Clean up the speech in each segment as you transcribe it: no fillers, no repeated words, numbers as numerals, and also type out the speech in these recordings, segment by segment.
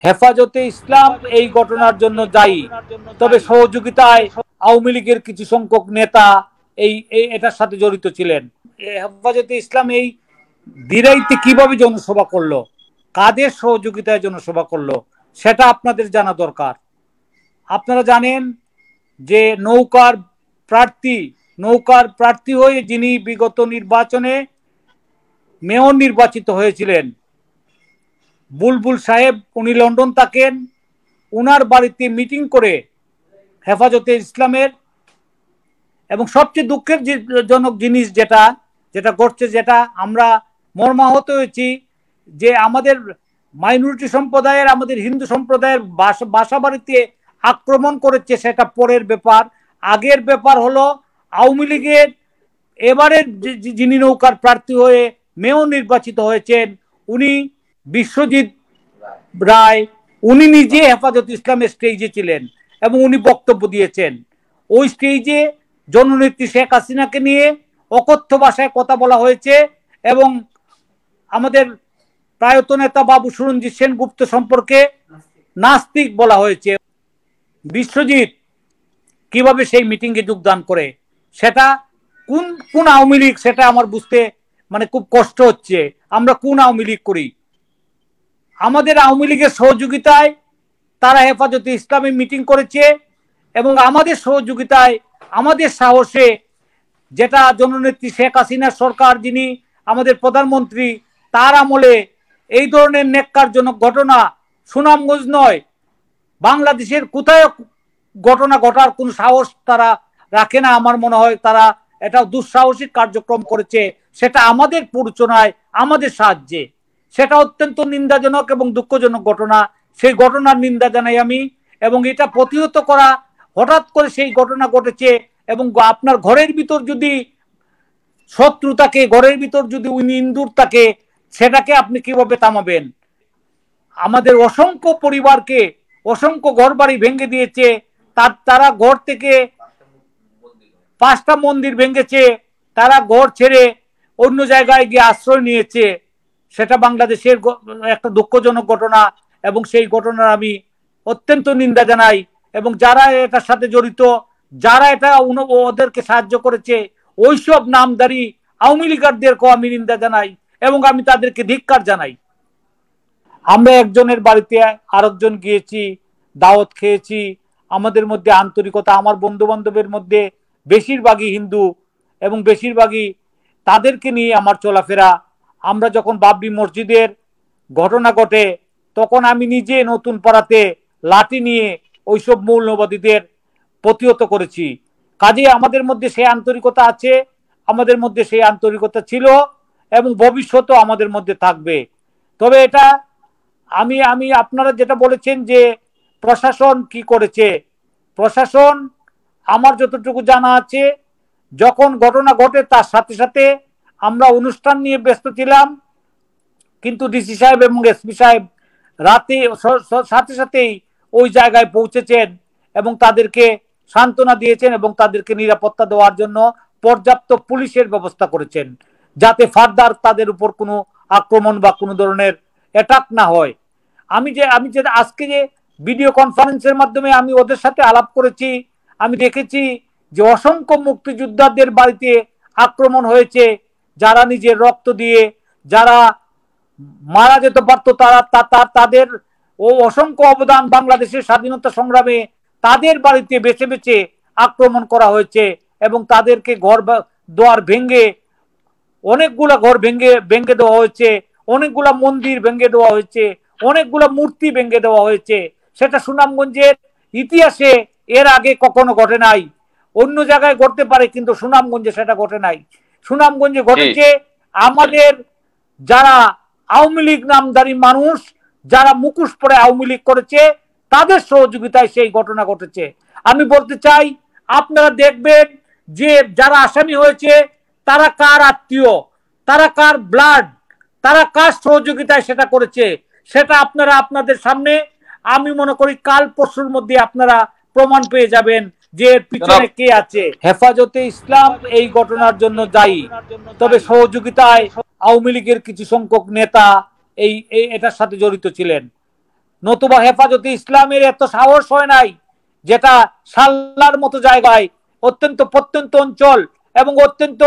হেফাজতে ইসলাম এই ঘটনার জন্য দায়ী, তবে সহযোগিতায় আওয়ামী লীগের কিছু সংখ্যক নেতা এটার সাথে জড়িত ছিলেন। হেফাজতে ইসলাম এই দিরাইতে কিভাবে জনসভা করলো, কাদের সহযোগিতায় জনসভা করলো, সেটা আপনাদের জানা দরকার। আপনারা জানেন যে নৌকার প্রার্থী হয়ে যিনি বিগত নির্বাচনে মেয়র নির্বাচিত হয়েছিলেন, বুলবুল সাহেব, উনি লন্ডন থাকেন। উনার বাড়িতে মিটিং করে হেফাজতে ইসলামের, এবং সবচেয়ে দুঃখের জনক জিনিস যেটা ঘটছে, যেটা আমরা মর্মাহত হয়েছি, যে আমাদের মাইনরিটি সম্প্রদায়ের, আমাদের হিন্দু সম্প্রদায়ের বাসা বাড়িতে আক্রমণ করেছে, সেটা পরের ব্যাপার। আগের ব্যাপার হলো আওয়ামী লীগের এবারের যিনি নৌকার প্রার্থী হয়ে মেয়র নির্বাচিত হয়েছেন, উনি বিশ্বজিৎ রায়, উনি নিজে হেফাজত ইসলামের স্টেজে ছিলেন এবং উনি বক্তব্য দিয়েছেন। ওই স্টেজে জননেত্রী শেখ হাসিনাকে নিয়ে অকথ্য ভাষায় কথা বলা হয়েছে এবং আমাদের প্রয়াত নেতা বাবু সুরঞ্জিত সেনগুপ্ত সম্পর্কে নাস্তিক বলা হয়েছে। বিশ্বজিৎ কিভাবে সেই মিটিংয়ে যোগদান করে, সেটা কোন আওয়ামী লীগ, সেটা আমার বুঝতে খুব কষ্ট হচ্ছে। আমরা কোন আওয়ামী লীগ করি? আমাদের আওয়ামী লীগের সহযোগিতায় তারা হেফাজতে ইসলামে মিটিং করেছে এবং আমাদের সহযোগিতায়, আমাদের সাহসে, যেটা জননেত্রী শেখ হাসিনার সরকার, যিনি আমাদের প্রধানমন্ত্রী, তার আমলে এই ধরনের নেক্কারজনক ঘটনা সুনামগঞ্জ নয়, বাংলাদেশের কোথায় ঘটনা ঘটার কোন সাহস তারা রাখে না। আমার মনে হয় তারা এটা দুঃসাহসিক কার্যক্রম করেছে, সেটা আমাদের প্ররোচনায়, আমাদের সাহায্যে। সেটা অত্যন্ত নিন্দাজনক এবং দুঃখজনক ঘটনা। সেই ঘটনার নিন্দা জানাই আমি, এবং এটা প্রতিহত করা, হঠাৎ করে সেই ঘটনা ঘটেছে এবং আপনার ঘরের ভিতর যদি শত্রু থাকে, ঘরের ভিতর যদি ইন্দুর থাকে, সেটাকে আপনি কিভাবে থামাবেন? আমাদের অসংখ্য পরিবারকে, অসংখ্য ঘর বাড়ি ভেঙে দিয়েছে। তারা ঘর থেকে 5টা মন্দির ভেঙেছে, তারা ঘর ছেড়ে অন্য জায়গায় গিয়ে আশ্রয় নিয়েছে। সেটা বাংলাদেশের একটা দুঃখজনক ঘটনা এবং সেই ঘটনার আমি অত্যন্ত নিন্দা জানাই। এবং যারা এটার সাথে জড়িত, যারা এটা ওদেরকে সাহায্য করেছে, ওইসব নামধারী আওয়ামী লীগারদেরকেও আমি নিন্দা জানাই এবং আমি তাদেরকে ধিক্কার জানাই। আমরা একজনের বাড়িতে আরেকজন গিয়েছি, দাওয়াত খেয়েছি, আমাদের মধ্যে আন্তরিকতা। আমার বন্ধু বান্ধবের মধ্যে বেশিরভাগই হিন্দু এবং বেশিরভাগই তাদেরকে নিয়ে আমার চলাফেরা। আমরা যখন বাবরি মসজিদের ঘটনা ঘটে, তখন আমি নিজে নতুন পাড়াতে লাঠি নিয়ে ওইসব মৌলবাদীদের প্রতিহত করেছি। কাজে আমাদের মধ্যে সেই আন্তরিকতা আছে, আমাদের মধ্যে সেই আন্তরিকতা ছিল এবং ভবিষ্যতেও আমাদের মধ্যে থাকবে। তবে এটা আমি আপনারা যেটা বলেছেন যে প্রশাসন কি করেছে, প্রশাসন, আমার যতটুকু জানা আছে, যখন ঘটনা ঘটে তার সাথে সাথে আমরা অনুষ্ঠান নিয়ে ব্যস্ত ছিলাম, কিন্তু ডিসি সাহেব এবং এসপি সাহেব রাতে সাথে সাথেই ওই জায়গায় পৌঁছেছেন এবং তাদেরকে সান্ত্বনা দিয়েছেন এবং তাদেরকে নিরাপত্তা দেওয়ার জন্য পর্যাপ্ত পুলিশের ব্যবস্থা করেছেন, যাতে ফার্দার তাদের উপর কোনো আক্রমণ বা কোনো ধরনের অ্যাটাক না হয়। আমি যে আজকে যে ভিডিও কনফারেন্সের মাধ্যমে আমি ওদের সাথে আলাপ করেছি, আমি দেখেছি যে অসংখ্য মুক্তিযোদ্ধাদের বাড়িতে আক্রমণ হয়েছে। যারা নিজের রক্ত দিয়ে যারা মারা যেতে পারতো, তাদের অসংখ্য অবদান বাংলাদেশের স্বাধীনতা সংগ্রামে, তাদের বাড়িতে বেছে বেছে আক্রমণ করা হয়েছে এবং তাদেরকে ঘর দুয়ার ভেঙে, অনেকগুলা ঘর ভেঙে দেওয়া হয়েছে, অনেকগুলা মন্দির ভেঙে দেওয়া হয়েছে, অনেকগুলা মূর্তি ভেঙে দেওয়া হয়েছে। সেটা সুনামগঞ্জের ইতিহাসে এর আগে কখনো ঘটে নাই। অন্য জায়গায় ঘটতে পারে, কিন্তু সুনামগঞ্জে সেটা ঘটে নাই। সুনামগঞ্জে ঘটেছে আমাদের যারা আওয়ামী লীগ নামধারী মানুষ, যারা মুখোশ পরে আওয়ামী লীগ করেছে, তাদের সহযোগিতায় সেই ঘটনা ঘটেছে। আমি বলতে চাই, আপনারা দেখবেন যে যারা আসামি হয়েছে তারা কার আত্মীয়, তারা কার ব্লাড, তারা কার সহযোগিতায় সেটা করেছে, সেটা আপনারা আপনাদের সামনে, আমি মনে করি কাল পরশুর মধ্যে আপনারা প্রমাণ পেয়ে যাবেন যে এর পিছনে কে আছে। হেফাজতে ইসলাম এই ঘটনার জন্য দায়ী, তবে সহযোগিতায় আওয়ামী লীগের কিছু সংখ্যক নেতা এটার সাথে জড়িত ছিলেন। নতুবা হেফাজতে ইসলামের এত সাহস হয় নাই, যেটা সাল্লার মতো জায়গায় অত্যন্ত প্রত্যন্ত অঞ্চল এবং অত্যন্ত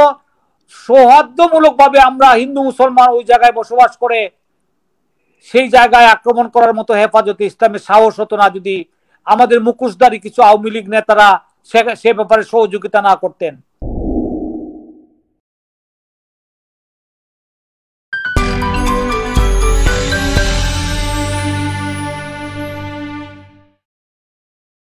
সৌহার্দ্যমূলক ভাবে আমরা হিন্দু মুসলমান ওই জায়গায় বসবাস করে সেই জায়গায় আক্রমণ করার মতো হেফাজতে ইসলামের সাহস হতো না যদি আমাদের মুখোশধারী কিছু আওয়ামী লীগ নেতারা সে ব্যাপারে সহযোগিতা না করতেন।